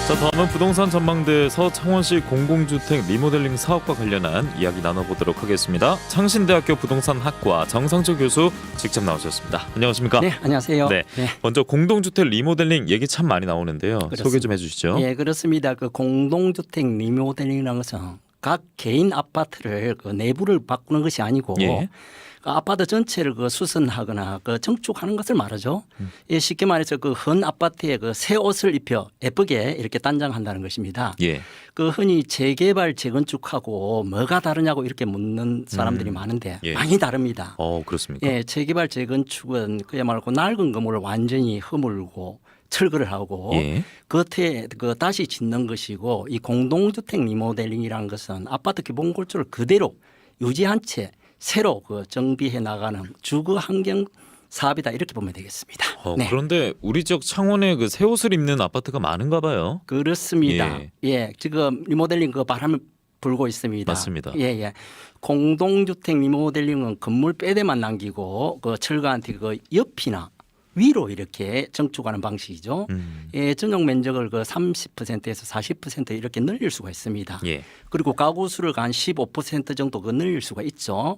자, 다음은 부동산 전망대 서창원시 공공주택 리모델링 사업과 관련한 이야기 나눠보도록 하겠습니다. 창신대학교 부동산학과 정상조 교수 직접 나오셨습니다. 안녕하십니까? 네, 안녕하세요. 네. 먼저 공동주택 리모델링 얘기 참 많이 나오는데요. 그렇습니다. 소개 좀 해주시죠. 예, 그렇습니다. 그 공동주택 리모델링이라는 것은 각 개인 아파트를 그 내부를 바꾸는 것이 아니고 예. 그 아파트 전체를 그 수선하거나 그 증축하는 것을 말하죠. 예, 쉽게 말해서 그 헌 아파트에 그 새 옷을 입혀 예쁘게 이렇게 단장한다는 것입니다. 예. 그 흔히 재개발, 재건축하고 뭐가 다르냐고 이렇게 묻는 사람들이 많은데 예. 많이 다릅니다. 그렇습니까? 예, 재개발, 재건축은 그야말로 낡은 건물을 완전히 허물고 철거를 하고 예. 겉에 그 다시 짓는 것이고, 이 공동주택 리모델링이라는 것은 아파트 기본 골조를 그대로 유지한 채 새로 그 정비해 나가는 주거 환경 사업이다, 이렇게 보면 되겠습니다. 네. 그런데 우리 지역 창원에 그 새 옷을 입는 아파트가 많은가 봐요. 그렇습니다. 예. 예, 지금 리모델링 그 바람을 불고 있습니다. 맞습니다. 예, 예. 공동주택 리모델링은 건물 빼대만 남기고 그 철거한 뒤 그 옆이나 위로 이렇게 정축하는 방식이죠. 예, 전용 면적을 그 30%에서 40% 이렇게 늘릴 수가 있습니다. 예. 그리고 가구 수를 한 15% 정도 그 늘릴 수가 있죠.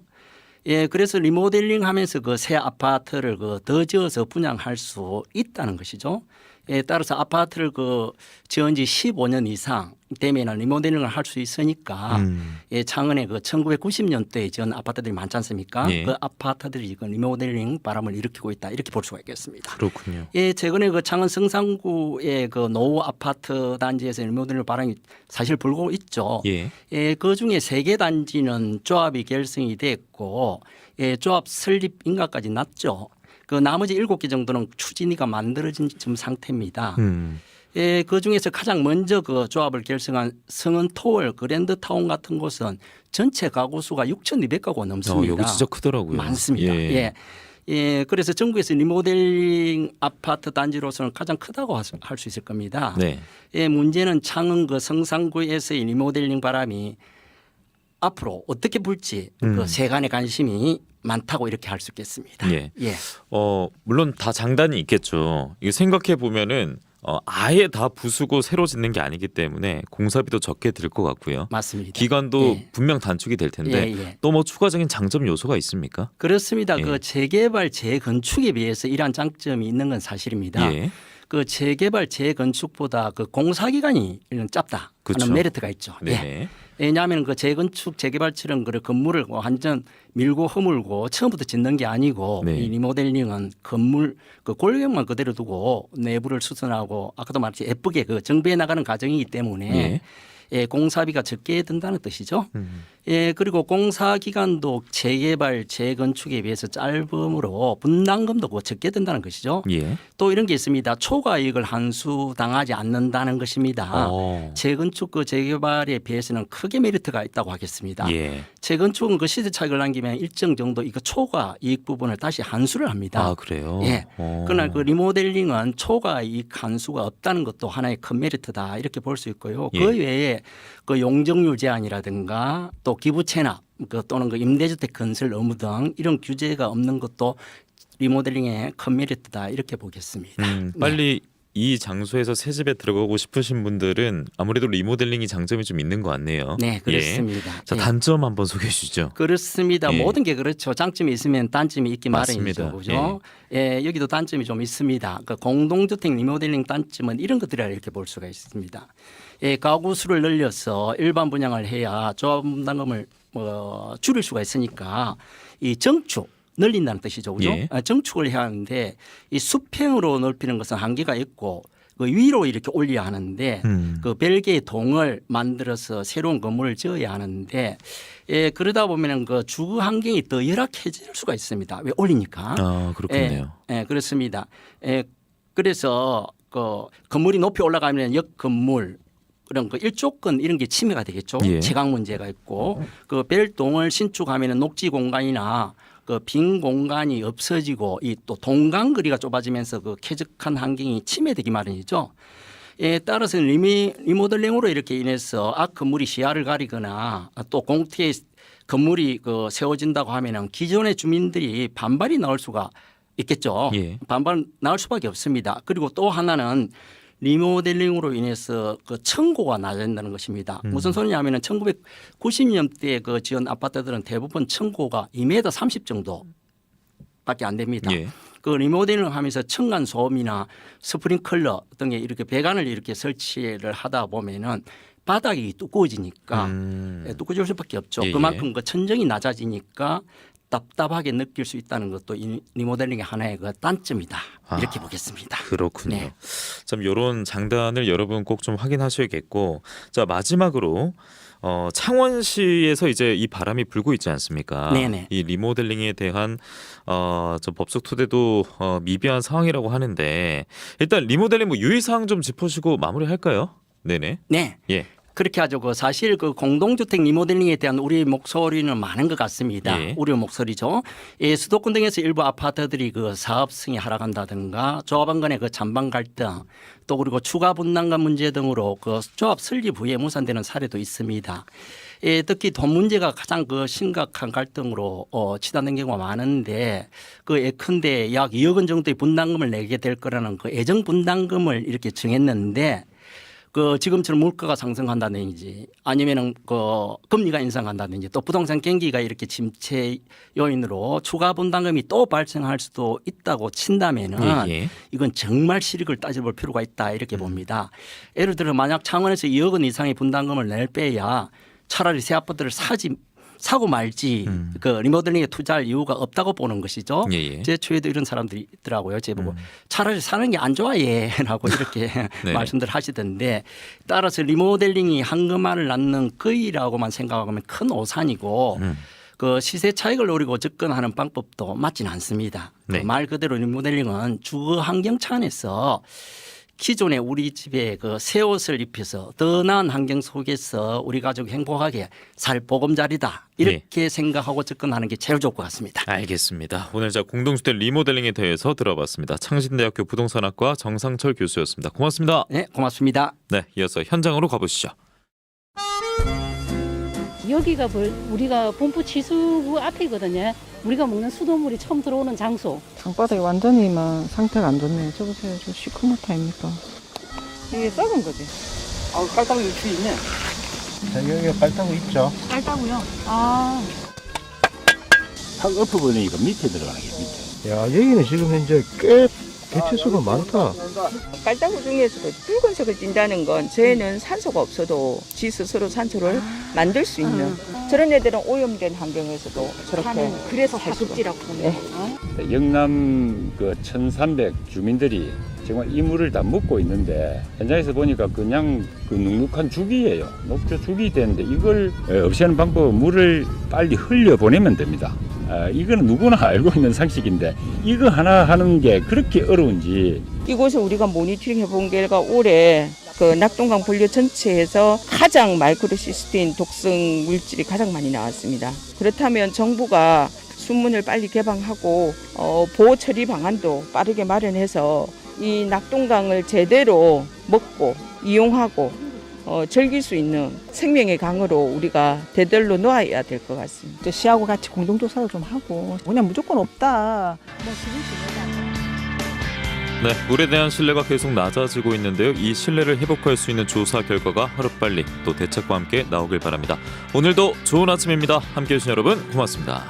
예, 그래서 리모델링 하면서 그 새 아파트를 그 더 지어서 분양할 수 있다는 것이죠. 예, 따라서 아파트를 그 지은 지 15년 이상 되면은 리모델링을 할 수 있으니까 예, 창원에 그 1990년대에 지은 아파트들이 많지 않습니까? 예. 그 아파트들이 그 리모델링 바람을 일으키고 있다, 이렇게 볼 수가 있겠습니다. 그렇군요. 예, 최근에 그 창원 성산구의 그 노후 아파트 단지에서 리모델링 바람이 사실 불고 있죠. 예. 예, 그 중에 3개 단지는 조합이 결성이 됐고, 예, 조합 설립 인가까지 났죠. 그 나머지 7개 정도는 추진위가 만들어진 지금 상태입니다. 예, 그 중에서 가장 먼저 그 조합을 결성한 성은토월 그랜드타운 같은 곳은 전체 가구 수가 6,200가구가 넘습니다. 여기 진짜 크더라고요. 많습니다. 예. 예. 예, 그래서 전국에서 리모델링 아파트 단지로서는 가장 크다고 할 수 있을 겁니다. 네. 예, 문제는 창원 그 성산구에서의 리모델링 바람이 앞으로 어떻게 불지 그 세간의 관심이 많다고 이렇게 할 수 있겠습니다. 예. 예. 물론 다 장단이 있겠죠. 이거 생각해 보면은 아예 다 부수고 새로 짓는 게 아니기 때문에 공사비도 적게 들 것 같고요. 맞습니다. 기간도 예. 분명 단축이 될 텐데 예, 예. 또 뭐 추가적인 장점 요소가 있습니까? 그렇습니다. 예. 그 재개발, 재건축에 비해서 이러한 장점이 있는 건 사실입니다. 예. 그 재개발, 재건축보다 그 공사 기간이 짧다 그렇죠. 하는 메리트가 있죠. 예. 네. 왜냐하면 그 재건축, 재개발처럼 그 건물을 완전 밀고 허물고 처음부터 짓는 게 아니고, 네. 이 리모델링은 건물 그 골격만 그대로 두고 내부를 수선하고 아까도 말했지 예쁘게 그 정비해 나가는 과정이기 때문에 예. 예, 공사비가 적게 든다는 뜻이죠. 예, 그리고 공사 기간도 재개발, 재건축에 비해서 짧으므로 분담금도 그 적게 든다는 것이죠. 예. 또 이런 게 있습니다. 초과 이익을 한수 당하지 않는다는 것입니다. 재건축 그 재개발에 비해서는 크게 메리트가 있다고 하겠습니다. 예. 재건축은 그 시세 차익을 남기면 일정 정도 이거 초과 이익 부분을 다시 환수를 합니다. 아, 그래요? 예. 그러나 그 리모델링은 초과 이익 환수가 없다는 것도 하나의 큰 메리트다, 이렇게 볼 수 있고요. 예. 그 외에 그 용적률 제한이라든가 또 기부 체납 또는 그 임대주택 건설 의무 등 이런 규제가 없는 것도 리모델링의 큰 메리트다, 이렇게 보겠습니다. 빨리 이 장소에서 새 집에 들어가고 싶으신 분들은 아무래도 리모델링이 장점이 좀 있는 것 같네요. 네, 그렇습니다. 예. 자, 예. 단점 한번 소개해 주시죠. 그렇습니다. 예. 모든 게 그렇죠. 장점이 있으면 단점이 있기 맞습니다. 마련이죠. 그죠? 예, 여기도 단점이 좀 있습니다. 그 공동주택 리모델링 단점은 이런 것들이라 이렇게 볼 수가 있습니다. 예, 가구 수를 늘려서 일반 분양을 해야 조합 분담금을 줄일 수가 있으니까 이 정축 늘린다는 뜻이죠. 그죠? 예. 정축을 해야 하는데 이 수평으로 넓히는 것은 한계가 있고 그 위로 이렇게 올려야 하는데 그 별개의 동을 만들어서 새로운 건물을 지어야 하는데, 예, 그러다 보면은 그 주거 환경이 더 열악해질 수가 있습니다. 왜 올리니까. 아, 그렇겠네요. 예, 예, 그렇습니다. 예, 그래서 그 건물이 높이 올라가면 옆 건물 그런 그 일조권 이런 게 침해가 되겠죠. 예. 채광 문제가 있고 그 별동을 신축하면은 녹지 공간이나 그 빈 공간이 없어지고 이 또 동간거리가 좁아지면서 그 쾌적한 환경이 침해되기 마련이죠. 에 따라서 리모델링으로 이렇게 인해서 앞 건물이 시야를 가리거나 또 공터에 건물이 그 세워진다고 하면은 기존의 주민들이 반발이 나올 수가 있겠죠. 예. 반발 나올 수밖에 없습니다. 그리고 또 하나는 리모델링으로 인해서 그 층고가 낮아진다는 것입니다. 무슨 소리냐면은 1990년대 그 지은 아파트들은 대부분 층고가 2m 30 정도밖에 안 됩니다. 예. 그 리모델링을 하면서 층간 소음이나 스프링클러 등에 이렇게 배관을 이렇게 설치를 하다 보면은 바닥이 두꺼워지니까 두꺼워질 수밖에 없죠. 예, 예. 그만큼 그 천정이 낮아지니까 답답하게 느낄 수 있다는 것도 이 리모델링의 하나의 그 단점이다. 이렇게 보겠습니다. 그렇군요. 네. 참 이런 장단을 여러분 꼭 좀 확인하셔야겠고, 자 마지막으로 창원시에서 이제 이 바람이 불고 있지 않습니까? 네네. 이 리모델링에 대한 저 법적 토대도 미비한 상황이라고 하는데 일단 리모델링 뭐 유의사항 좀 짚어주고 마무리할까요? 네네. 네. 예. 그렇게 하죠. 그 사실 그 공동주택 리모델링에 대한 우리 목소리는 많은 것 같습니다. 예. 우려 목소리죠. 예, 수도권 등에서 일부 아파트들이 그 사업성이 하락한다든가 조합원 간의 그 잔반 갈등 또 그리고 추가 분담금 문제 등으로 그 조합 설립 후에 무산되는 사례도 있습니다. 예, 특히 돈 문제가 가장 그 심각한 갈등으로 치닫는 경우가 많은데 그 예컨대 약 2억 원 정도의 분담금을 내게 될 거라는 그 예정 분담금을 이렇게 정했는데 그 지금처럼 물가가 상승한다든지 아니면은 그 금리가 인상한다든지 또 부동산 경기가 이렇게 침체 요인으로 추가 분담금이 또 발생할 수도 있다고 친다면은 예. 이건 정말 실익을 따져볼 필요가 있다 이렇게 봅니다. 예를 들어 만약 창원에서 2억 원 이상의 분담금을 낼 빼야 차라리 새 아파트를 사고 말지 그 리모델링에 투자할 이유가 없다고 보는 것이죠. 예. 제 주위에도 이런 사람들이 있더라고요. 제보고 차라리 사는 게 안 좋아 얘라고 이렇게 네. 말씀들 하시던데 따라서 리모델링이 한금알을 낳는 거이라고만 생각하면 큰 오산이고 그 시세 차익을 노리고 접근하는 방법도 맞지는 않습니다. 네. 말 그대로 리모델링은 주거 환경 차원에서 기존에 우리 집에 그 새 옷을 입혀서 더 나은 환경 속에서 우리 가족 행복하게 살 보금자리다 이렇게 생각하고 접근하는 게 제일 좋을 것 같습니다. 알겠습니다. 오늘 자 공동주택 리모델링에 대해서 들어봤습니다. 창신대학교 부동산학과 정상철 교수였습니다. 고맙습니다. 네, 고맙습니다. 네, 이어서 현장으로 가보시죠. 여기가 우리가 본부 지수구 앞이거든요. 우리가 먹는 수돗물이 처음 들어오는 장소. 장바닥이 완전히 막 상태가 안 좋네. 저 보세요. 저 시커멓다 아닙니까? 이게 썩은 거지. 깔딱 유출 있네. 자, 여기 깔따구 있죠? 깔다고요? 아. 탁 엎어버리니까 밑에 들어가는 게 밑에. 야, 여기는 지금 현재 꽤 개체수가 많다. 깔따구 중에서도 붉은색을 띈다는 건 쟤는 산소가 없어도 지 스스로 산소를 만들 수 있는 저런 애들은 오염된 환경에서도 저렇게 그래서 살 수가 다급지라고 보는 네. 거예요. 영남 그 1300 주민들이 정말 이 물을 다 먹고 있는데 현장에서 보니까 그냥 그 눅눅한 죽이에요. 녹조 죽이 되는데 이걸 없애는 방법 물을 빨리 흘려보내면 됩니다. 이거는 누구나 알고 있는 상식인데 이거 하나 하는 게 그렇게 어려운지. 이곳을 우리가 모니터링 해본 결과 올해 그 낙동강 분류 전체에서 가장 마이크로시스틴 독성 물질이 가장 많이 나왔습니다. 그렇다면 정부가 수문을 빨리 개방하고 보호 처리 방안도 빠르게 마련해서 이 낙동강을 제대로 먹고 이용하고 즐길 수 있는 생명의 강으로 우리가 대들로 놓아야 될 것 같습니다. 시하고 같이 공동조사를 좀 하고 그냥 무조건 없다. 네, 물에 대한 신뢰가 계속 낮아지고 있는데요. 이 신뢰를 회복할 수 있는 조사 결과가 하루빨리 또 대책과 함께 나오길 바랍니다. 오늘도 좋은 아침입니다. 함께해 주신 여러분 고맙습니다.